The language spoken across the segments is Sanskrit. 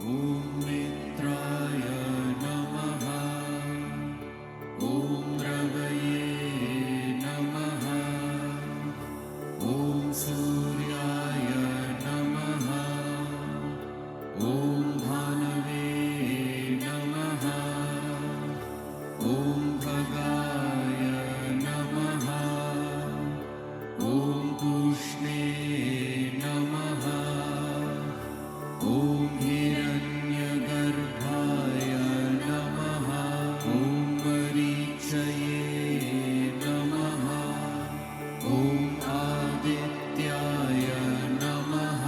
ॐ मित्राय नमः। ॐ रवये नमः। ॐ सूर्याय नमः। ॐ भानवे नमः। ॐ भगाय नमः। ॐ पूष्णे नमः। ॐ हिरण्यगर्भाय नमः। ॐ मरीचये नमः। ॐ आदित्याय नमः।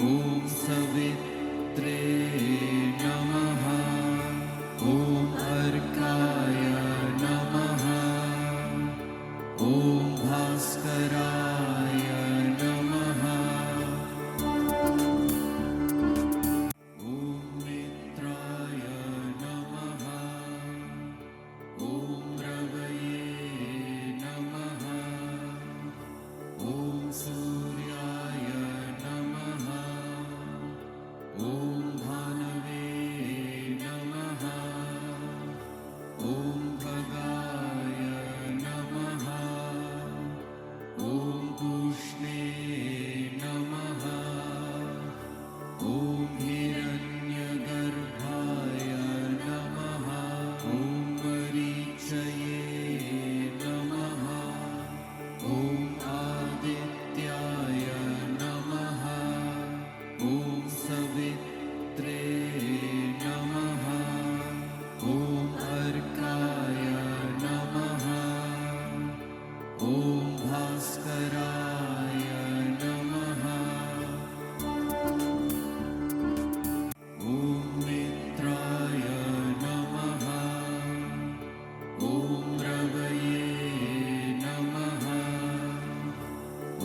ॐ सवित्रे नमः। ॐ अर्काय नमः। ॐ भास्कराय नमः। ॐ मित्राय नमः। ॐ रवये नमः। ॐ सूर्याय नमः। ॐ भानवे नमः। ॐ भगाय नमः। ॐ पूष्णे नमः। ॐ हिरण्यगर्भाय नमः। ॐ मरीचये नमः। ॐ आदित्याय नमः। ॐ सवित्रे नमः। ॐ अर्काय नमः। ॐ भास्कराय नमः। ॐ मित्राय नमः। ॐ रवये नमः।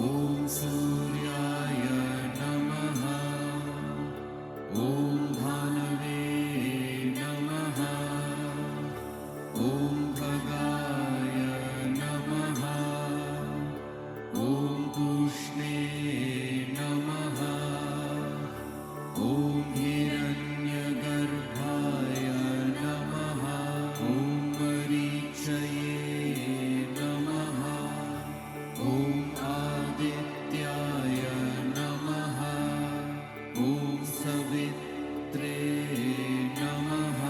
ॐ सूर्याय नमः। ॐ भानवे नमः। ॐ भगाय नमः। ॐ पूष्णे नमः। ॐ हिरण्यगर्भाय नमः। ॐ मरीचये नमः। ॐ आदित्याय नमः। ॐ सवित्रे नमः।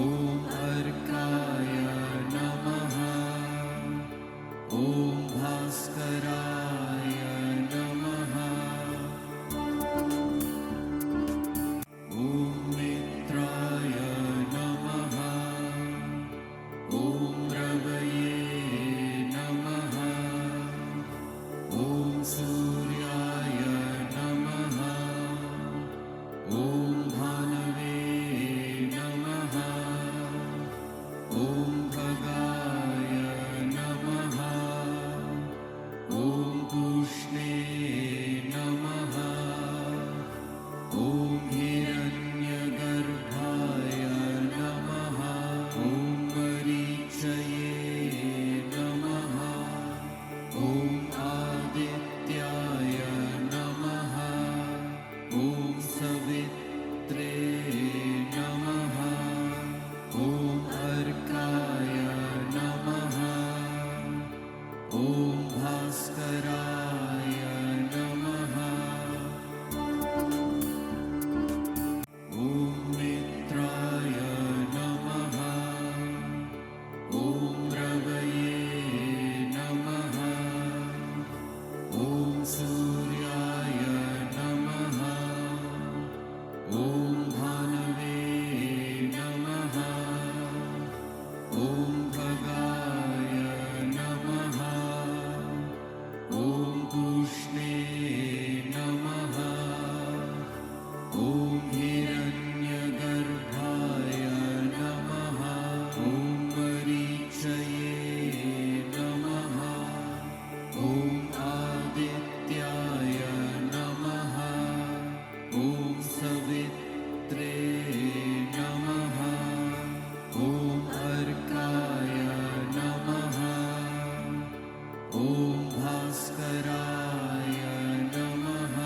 ॐ अर्काय नमः। ॐ भास्कराय नमः। ॐ मित्राय नमः। ॐ रवये नमः। ॐ सूर्याय नमः। ॐ भानवे नमः। ॐ भगाय नमः। ॐ पूष्णे नमः। ॐ हिरण्यगर्भाय नमः। ॐ मरीचये नमः। ॐ आदित्याय नमः। ॐ सवित्रे नमः। ॐ अर्काय नमः। ॐ भास्कराय नमः। ॐ मित्राय नमः। ॐ रवये नमः। ॐ सूर्याय नमः। ॐ भानवे नमः। ॐ सूर्याय नमः। ॐ भानवे नमः। ॐ पूष्णे नमः। ॐ हिरण्यगर्भाय नमः। ॐ मरीचये नमः। ॐ आदित्याय नमः। ॐ सवित्रे नमः। ॐ अर्काय नमः। ॐ भास्कराय नमः। ॐ मित्राय नमः। ॐ रवये नमः। ॐ सूर्याय नमः। ॐ भानवे नमः। ॐ भगाय नमः। ॐ पूष्णे नमः। ॐ हिरण्यगर्भाय नमः। ॐ मरीचये नमः। ॐ आदित्याय नमः। ॐ सवित्रे नमः। ॐ अर्काय नमः। ॐ भास्कराय नमः।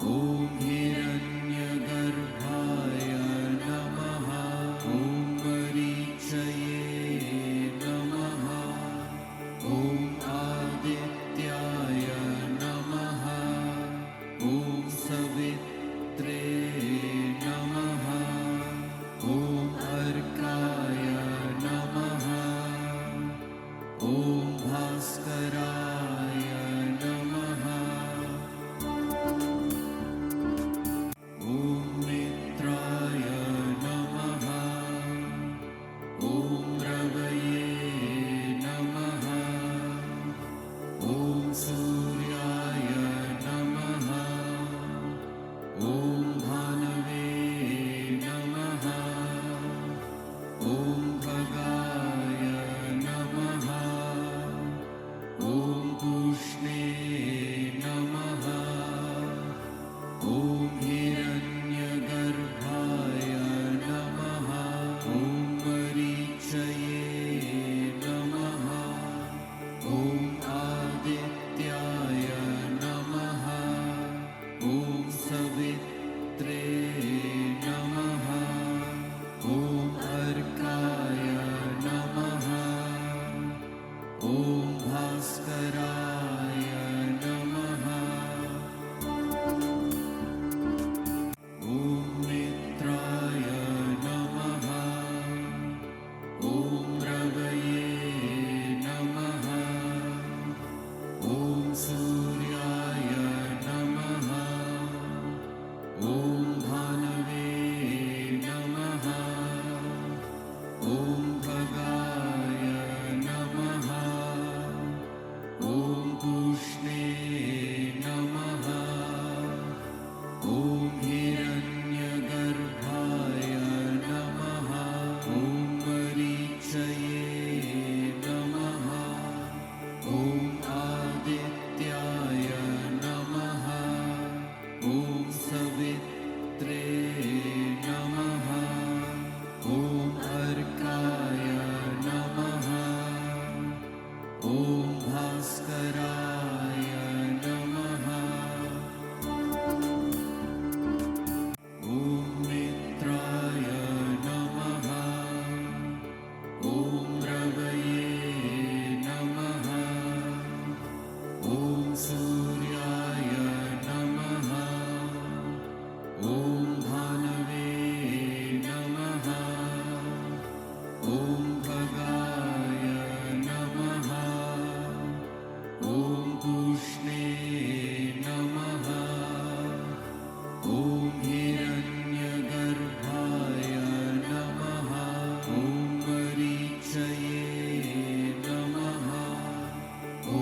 ॐ हिरण्यगर्भाय नमः। ॐ मरीचये नमः। ॐ आदित्याय नमः। ॐ सवित्रे नमः। ॐ अर्काय नमः। ॐ भास्कराय नमः। ॐ मित्राय नमः। ॐ रवये नमः। ॐ सूर्याय नमः। ॐ भानवे नमः। ॐ भगाय नमः। ॐ पूष्णे नमः। ॐ हिरण्यगर्भाय नमः। ॐ मरीचये नमः। ॐ आदित्याय नमः। ॐ सवित्रे नमः। ॐ अर्काय नमः। ॐ भास्कराय नमः। ॐ मित्राय नमः। ॐ रवये नमः। ॐ सूर्याय नमः। ॐ भानवे नमः। ॐ भगाय नमः। ॐ पूष्णे नमः। ॐ हिरण्यगर्भाय नमः। ॐ मरीचये नमः। ॐ आदित्याय नमः। ॐ सवित्रे नमः। ॐ अर्काय नमः। ॐ भास्कराय नमः। ॐ मित्राय नमः। ॐ रवये नमः। ॐ सूर्याय नमः। ॐ भानवे नमः। ॐ भगाय नमः। ॐ पूष्णे नमः। ॐ हिरण्यगर्भाय नमः। ॐ मरीचये नमः। ॐ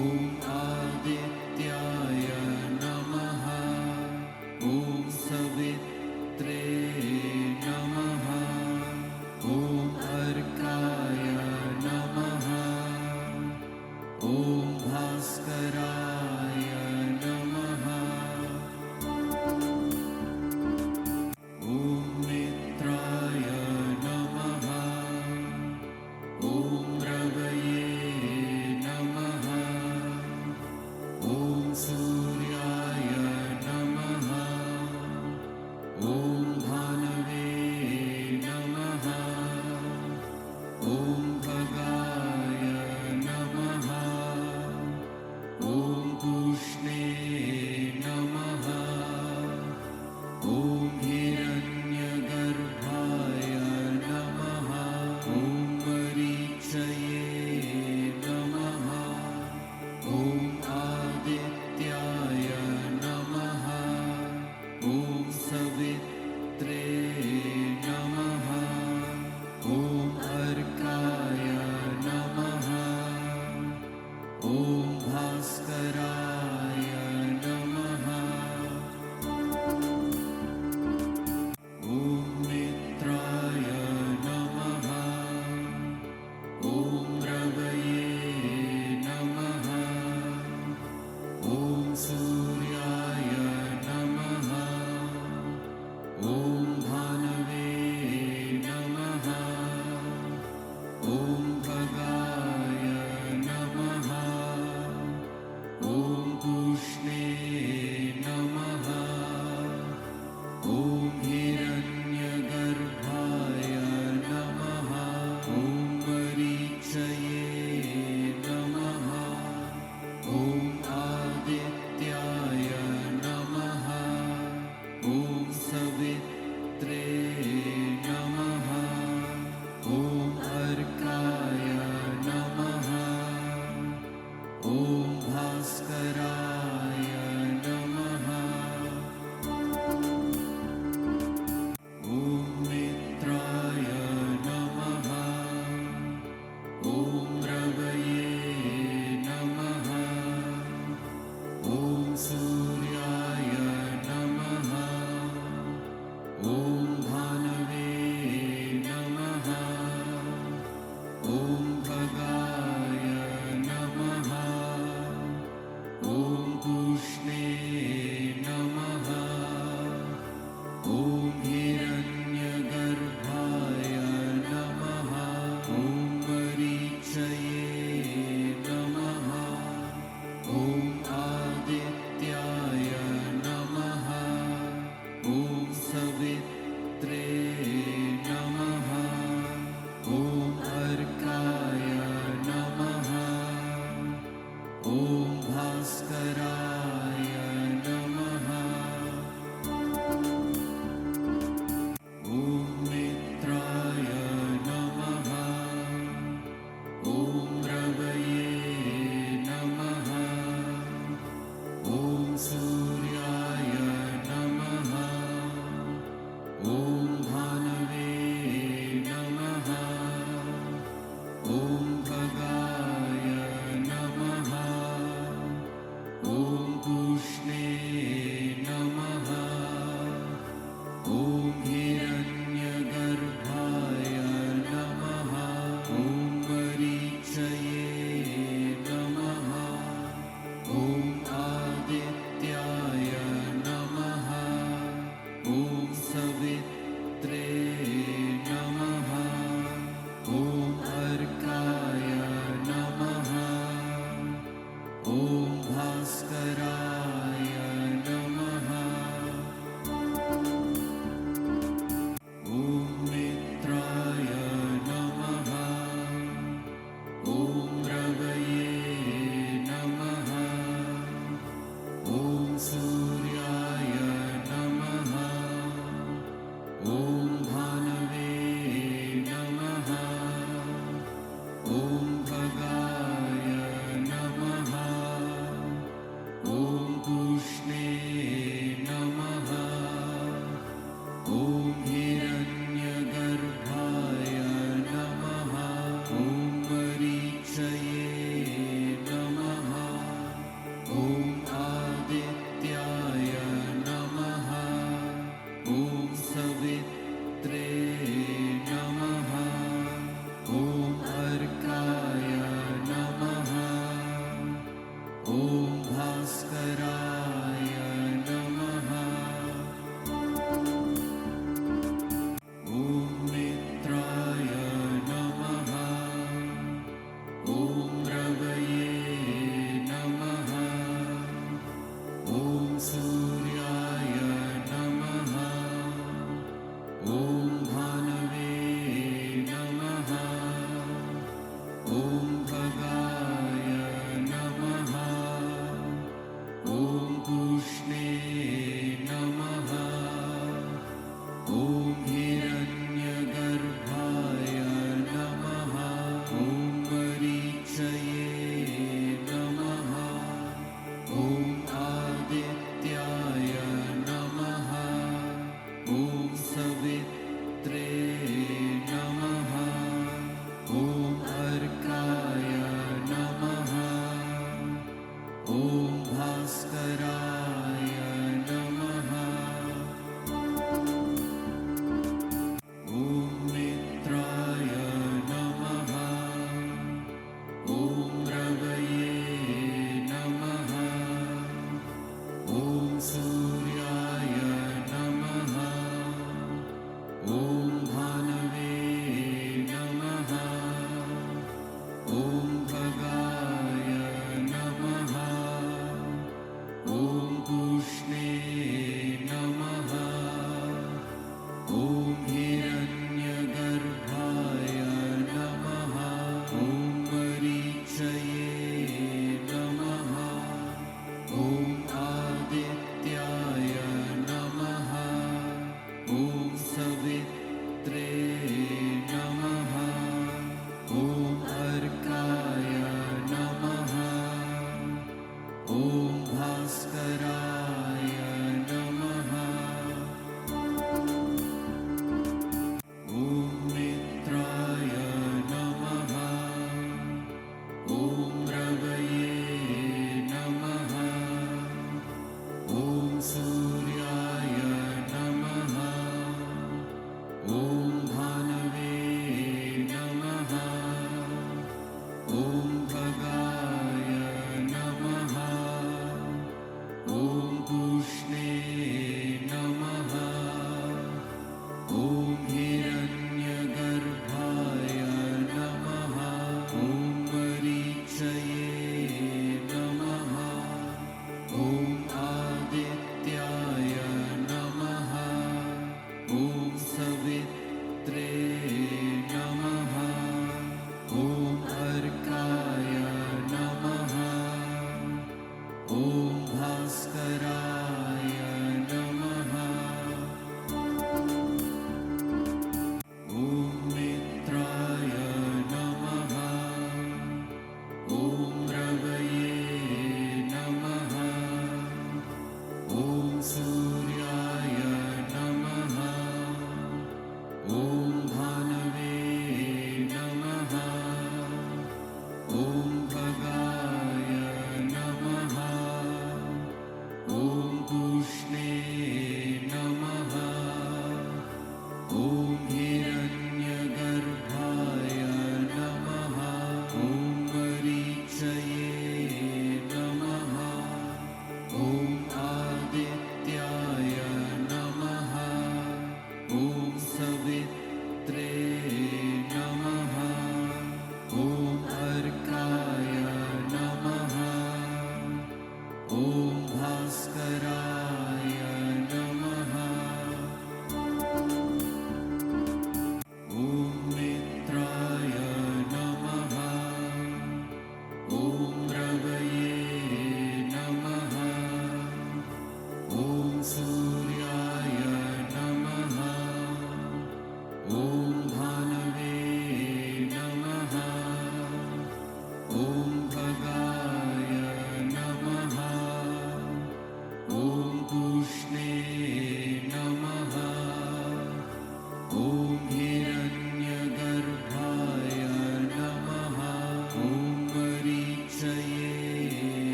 आदित्याय नमः। ॐ सवित्रे नमः। ॐ अर्काय नमः। ॐ भास्कराय नमः। ॐ मित्राय नमः। ॐ रवये नमः। ॐ सूर्याय नमः। ॐ भानवे नमः। ॐ भगाय नमः। ॐ पूष्णे नमः। ॐ हिरण्यगर्भाय नमः। ॐ मरीचये नमः। ॐ आदित्याय नमः। ॐ सवित्रे नमः। ॐ अर्काय नमः। ॐ भास्कराय नमः। ॐ मित्राय नमः। ॐ रवये नमः। ॐ सूर्याय नमः। ॐ भानवे नमः। ॐ भगाय नमः। ॐ ॐ सवित्रे नमः ॐ अर्काय नमः ॐ भास्कराय नमः ॐ मित्राय नमः ॐ रवये नमः ॐ सूर्याय नमः ॐ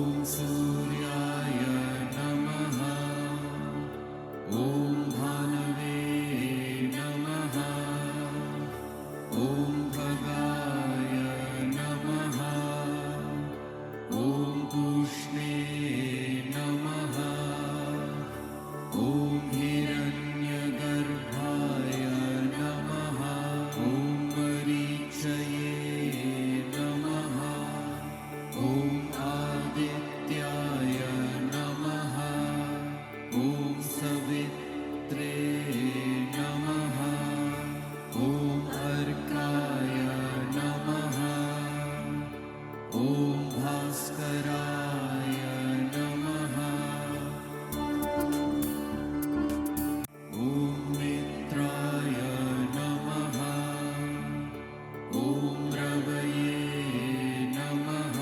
ॐ सूर्याय नमः ॐ भानवे नमः ॐ भगाय नमः ॐ पूष्णे नमः ॐ हिरण्यगर्भाय नमः ॐ मरीचये नमः ॐ आदित्याय नमः ॐ सवित्रे नमः ॐ अर्काय नमः ॐ भास्कराय नमः ॐ मित्राय नमः ॐ रवये नमः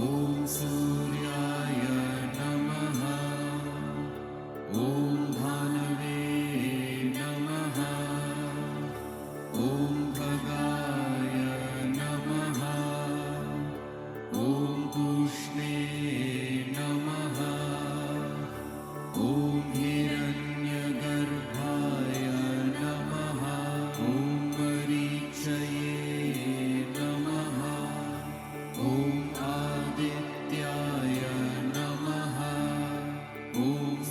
ॐ सूर्याय नमः ॐ भानवे नमः ॐ भगाय नमः ॐ पूष्णे नमः ॐ हिरण्यगर्भाय नमः ॐ मरीचये नमः ॐ आदित्याय नमः ॐ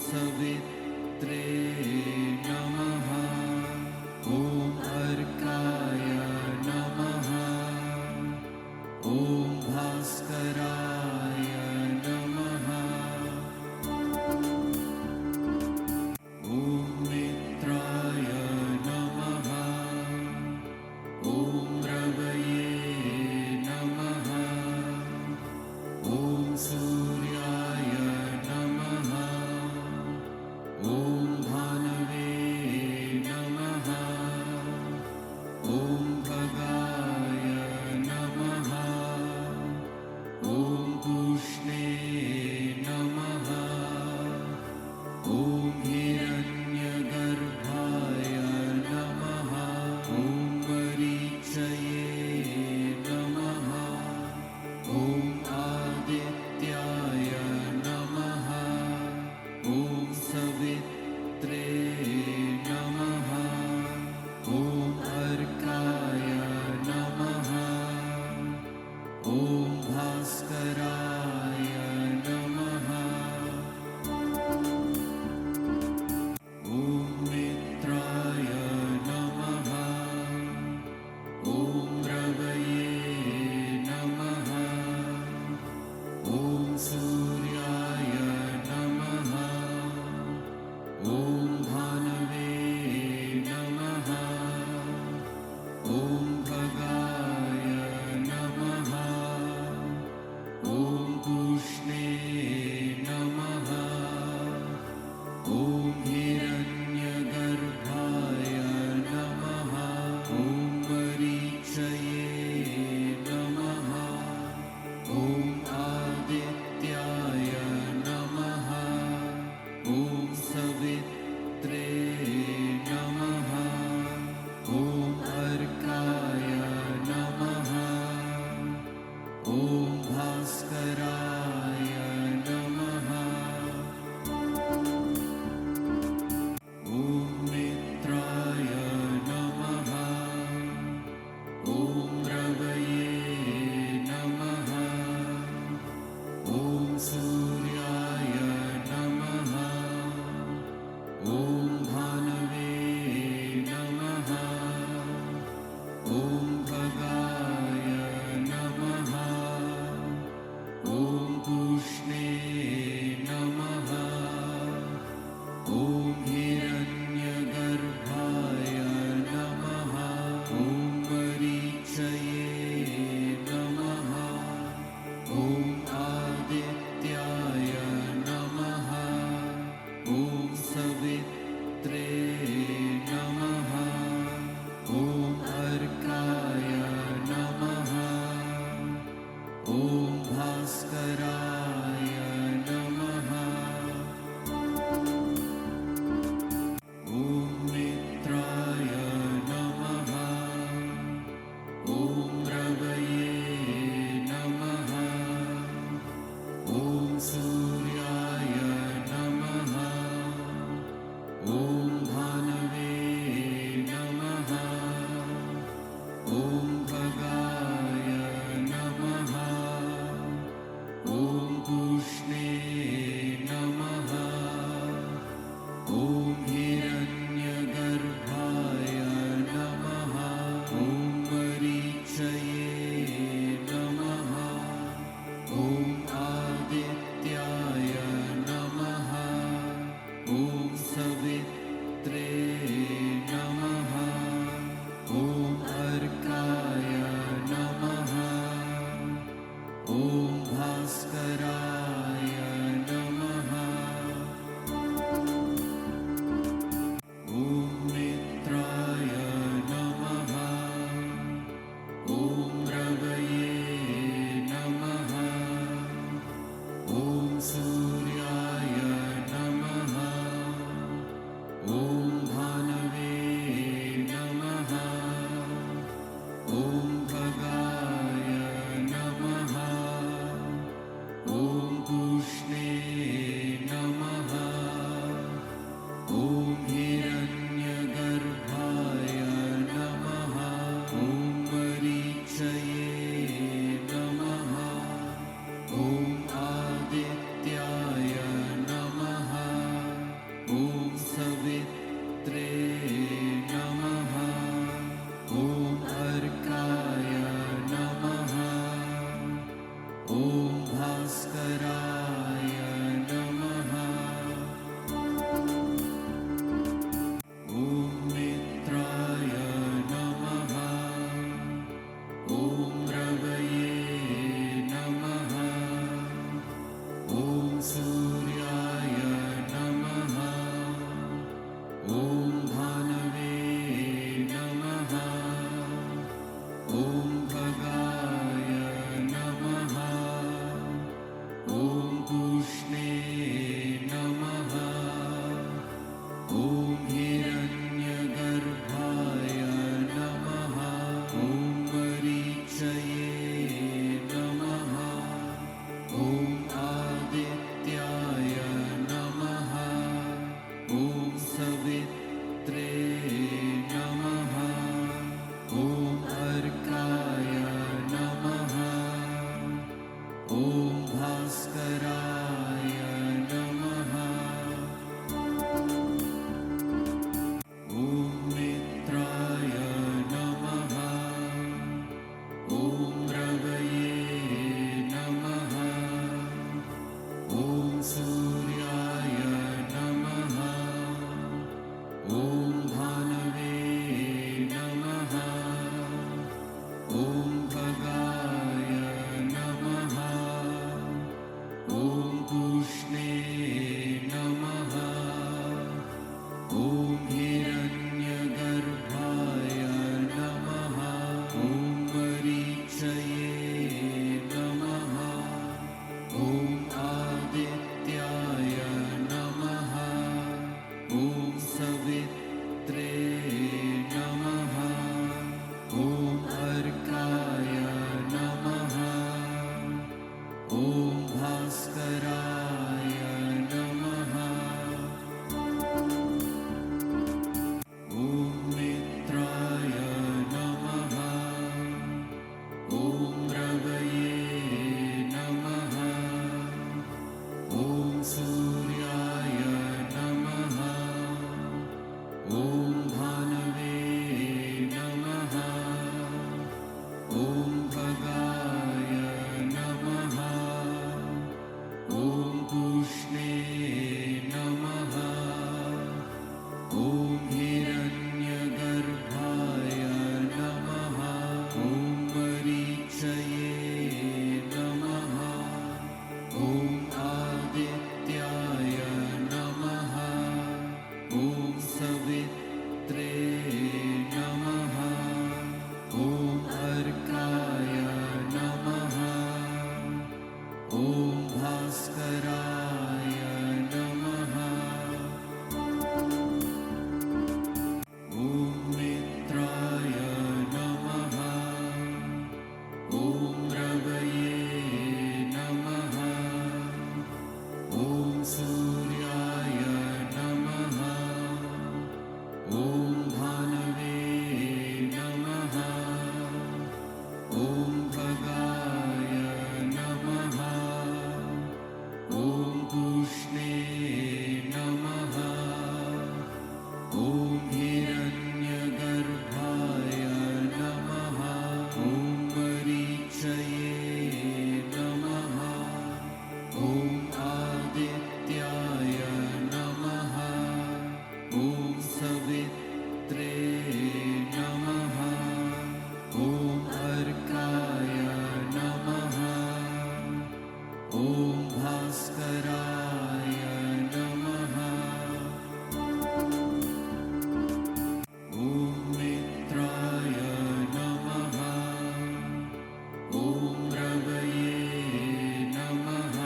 सवित्रे नमः ॐ अर्काय नमः ॐ भास्कराय नमः ॐ मित्राय नमः ॐ रवये नमः ॐ सूर्याय नमः ॐ भानवे नमः ॐ भगाय नमः ॐ पूष्णे नमः ॐ हिरण्यगर्भाय नमः ॐ मरीचये नमः ॐ आदित्याय नमः ॐ सवित्रे नमः ॐ अर्काय नमः ॐ भास्कराय नमः ॐ मित्राय नमः ॐ रवये नमः ॐ सूर्याय नमः ॐ भानवे नमः ॐ भगाय नमः ॐ पूष्णे नमः ॐ हिरण्यगर्भाय नमः ॐ मरीचये। ॐ आदित्याय सूर्याय नमः। ॐ भानवे नमः। ॐ खगाय नमः। ॐ पूष्णे नमः। ॐ हिरण्यगर्भाय नमः। ॐ मरीचये नमः। ॐ आदित्याय नमः। ॐ सवित्रे नमः। ॐ अर्काय नमः। ॐ भास्कराय नमः। ॐ मित्राय नमः। ॐ रवये नमः। ॐ सूर्याय नमः। ॐ भानवे नमः। ॐ खगाय नमः। ॐ पूष्णे नमः। ॐ हिरण्यगर्भाय नमः। ॐ मरीचये नमः। ॐ आदित्याय नमः। ॐ सवित्रे नमः। ॐ अर्काय नमः। ॐ भास्कराय नमः। ॐ मित्राय नमः। ॐ रवये नमः। ॐ सूर्याय नमः। ॐ भानवे नमः। ॐ खगाय नमः। ॐ पूष्णे नमः। ॐ हिरण्यगर्भाय नमः। ॐ मरीचये नमः। ॐ आदित्याय नमः। ॐ सवित्रे नमः। ॐ अर्काय नमः। ॐ भास्कराय नमः। ॐ मित्राय नमः। ॐ रवये नमः। ॐ सूर्याय नमः। ॐ भानवे नमः। ॐ खगाय नमः। ॐ पूष्णे नमः। ॐ हिरण्यगर्भाय नमः। ॐ मरीचये नमः। ॐ आदित्याय नमः। ॐ सवित्रे नमः। ॐ अर्काय नमः। ॐ भास्कराय नमः। ॐ मित्राय नमः। ॐ रवये नमः। ॐ सूर्याय नमः। ॐ भानवे नमः। ॐ खगाय नमः। ॐ पूष्णे नमः। ॐ हिरण्यगर्भाय नमः। ॐ मरीचये नमः। ॐ आदित्याय नमः। ॐ सवित्रे नमः। ॐ अर्काय नमः। ॐ भास्कराय नमः। ॐ मित्राय नमः। ॐ रवये नमः।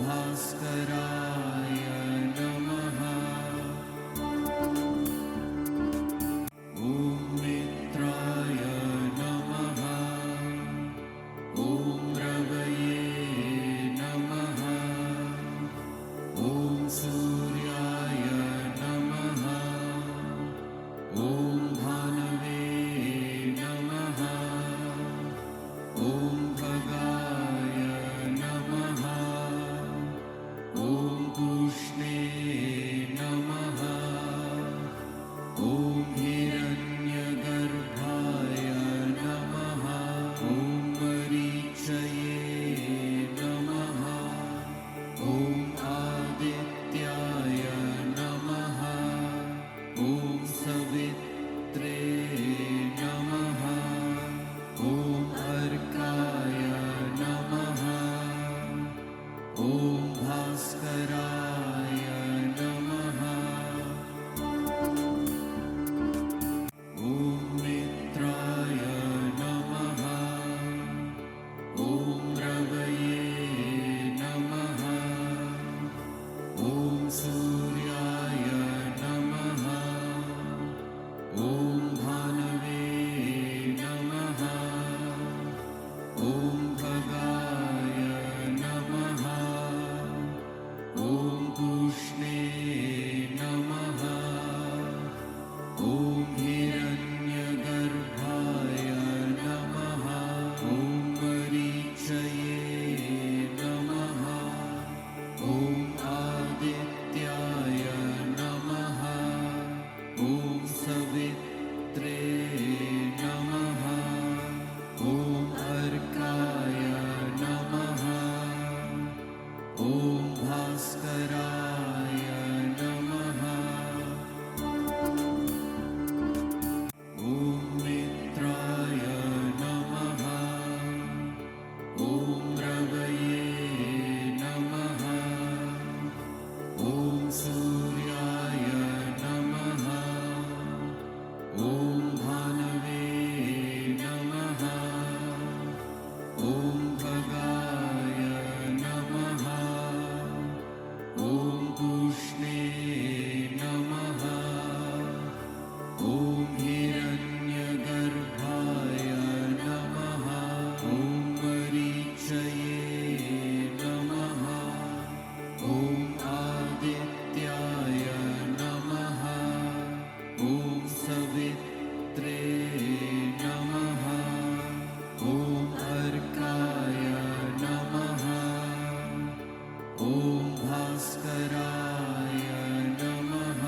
भास्कराय नमः। ॐ मित्राय नमः। ॐ रवये नमः। ॐ सूर्याय नमः। ॐ भानवे नमः। ॐ भगाय नमः। ॐ पूष्णे नमः। ॐ हिरण्यगर्भाय नमः। ॐ मरीचये नमः। ॐ आदित्याय नमः। ॐ सवित्रे नमः। ॐ अर्काय नमः। ॐ भास्कराय नमः। ॐ मित्राय नमः। ॐ रवये नमः। ॐ सूर्याय नमः। ॐ भानवे नमः। ॐ भगाय नमः। ॐ पूष्णे नमः। ॐ हिरण्यगर्भाय नमः। ॐ मरीचये नमः। ॐ आदित्याय नमः। ॐ सवित्रे नमः। ॐ अर्काय नमः। ॐ भास्कराय नमः। ॐ मित्राय नमः। ॐ रवये नमः। ॐ सूर्याय नमः। ॐ भानवे नमः। ॐ भगाय नमः। ॐ पूष्णे नमः। ॐ हिरण्यगर्भाय नमः। ॐ मरीचये नमः। ॐ आदित्याय नमः। ॐ सवित्रे नमः। ॐ अर्काय नमः। ॐ भास्कराय नमः।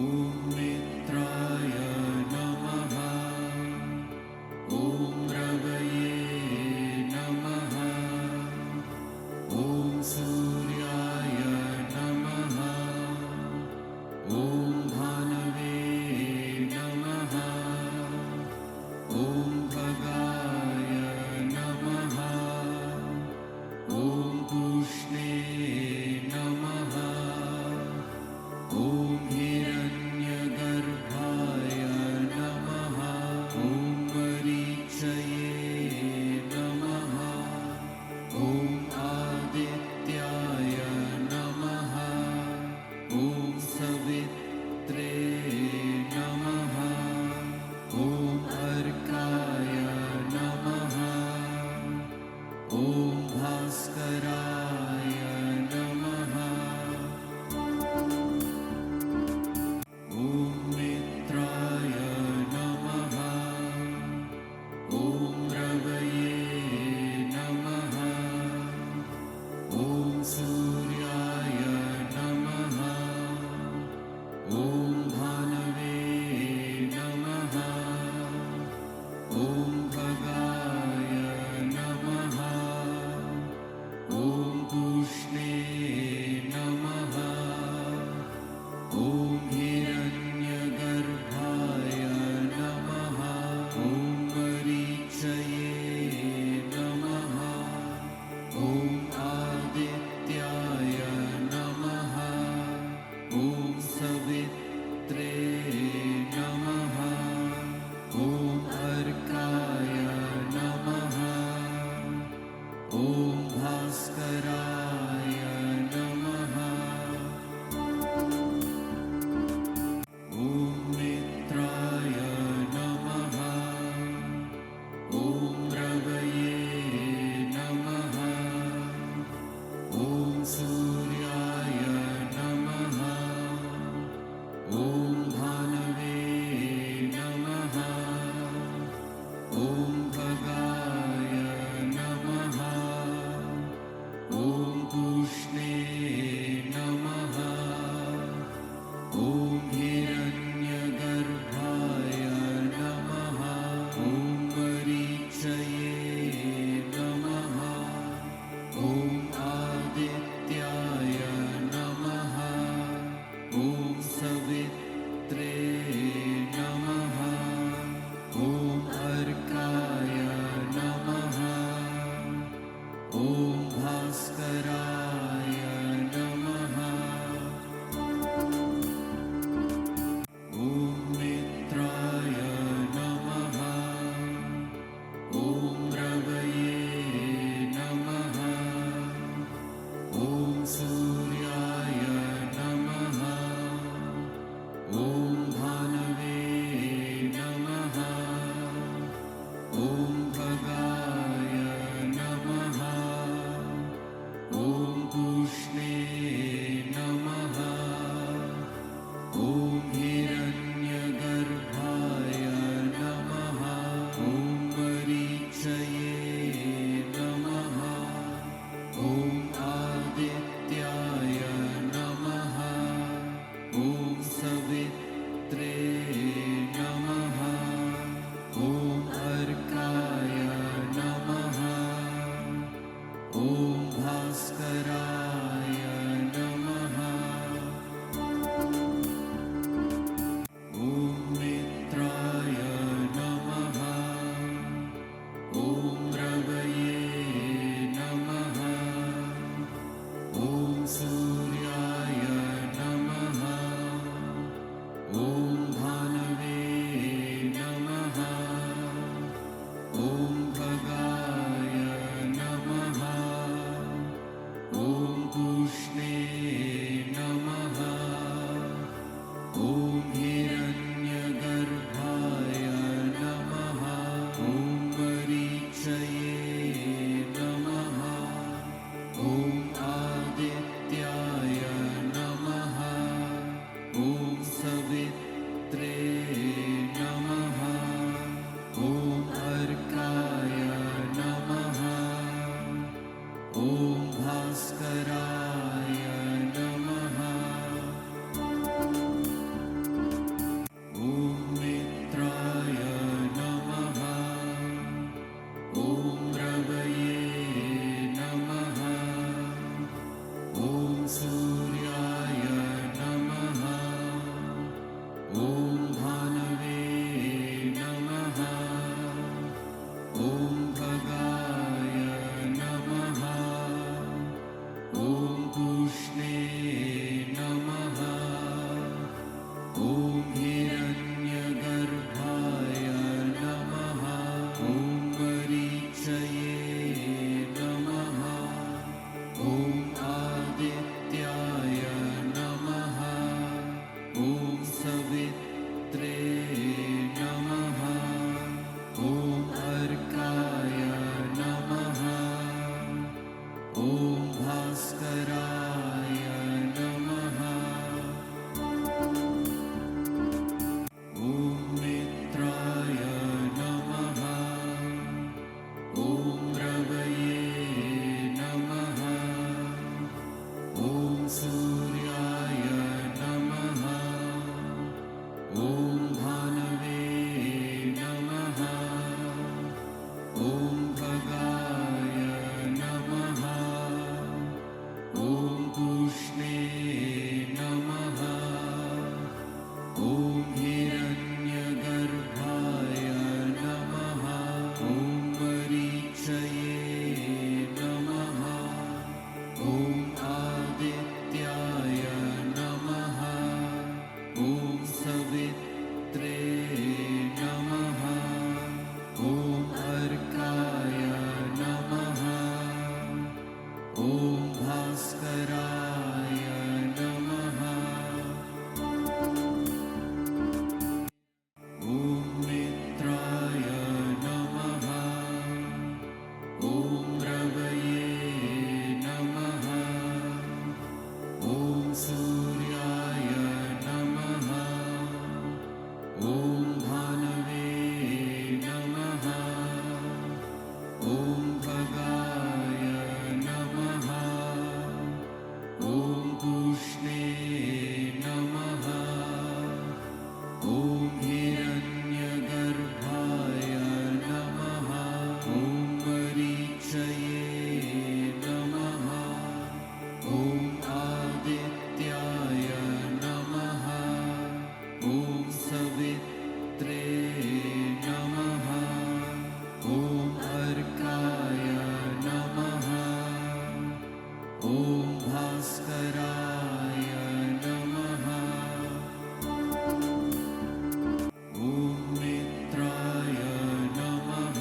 ॐ मित्राय नमः। ॐ रवये नमः। ॐ सूर्याय नमः। ॐ भानवे नमः। ॐ भगाय नमः। ॐ पूष्णे नमः। ॐ हिरण्यगर्भाय नमः। ॐ मरीचये नमः। ॐ आदित्याय नमः। ॐ सवित्रे नमः। ॐ अर्काय नमः। ॐ भास्कराय नमः। ॐ मित्राय नमः। ॐ रवये नमः। ॐ सूर्याय नमः। ॐ भानवे नमः। ॐ भगाय नमः। ॐ ॐ भास्कराय नमः ॐ मित्राय नमः ॐ रवये नमः ॐ सूर्याय नमः ॐ भानवे नमः ॐ भगाय नमः ॐ पूष्णे नमः ॐ हिरण्यगर्भाय नमः ॐ मरीचये नमः ॐ आदित्याय नमः ॐ सवित्रे नमः ॐ अर्काय नमः ॐ भास्कराय नमः ॐ मित्राय नमः ॐ रवये नमः ॐ सूर्याय नमः ॐ भानवे नमः ॐ भगाय नमः ॐ पूष्णे नमः ॐ हिरण्यगर्भाय नमः ॐ मरीचये नमः ॐ आदित्याय नमः ॐ सवित्रे नमः ॐ अर्काय नमः ॐ भास्कराय नमः ॐ मित्राय नमः ॐ रवये नमः ॐ सूर्याय नमः ॐ भानवे नमः ॐ भगाय नमः नमः ॐ आदित्याय नमः ॐ सवित्रे नमः ॐ अर्काय नमः ॐ भास्कराय नमः ॐ मित्राय नमः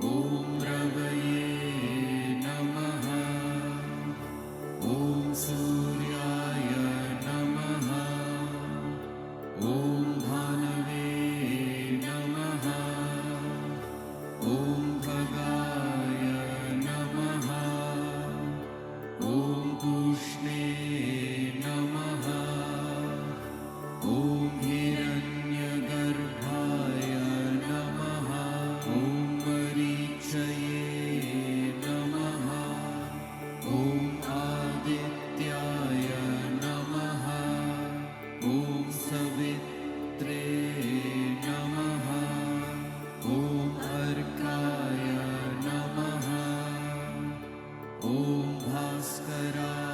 ॐ रवये नमः ॐ सूर्याय नमः ॐ भानवे नमः ॐ खगाय नमः ॐ पूष्णे नमः ॐ हिरण्यगर्भाय नमः ॐ मरीचये नमः ॐ आदित्याय नमः ॐ सवित्रे नमः ॐ अर्काय नमः ॐ भास्कराय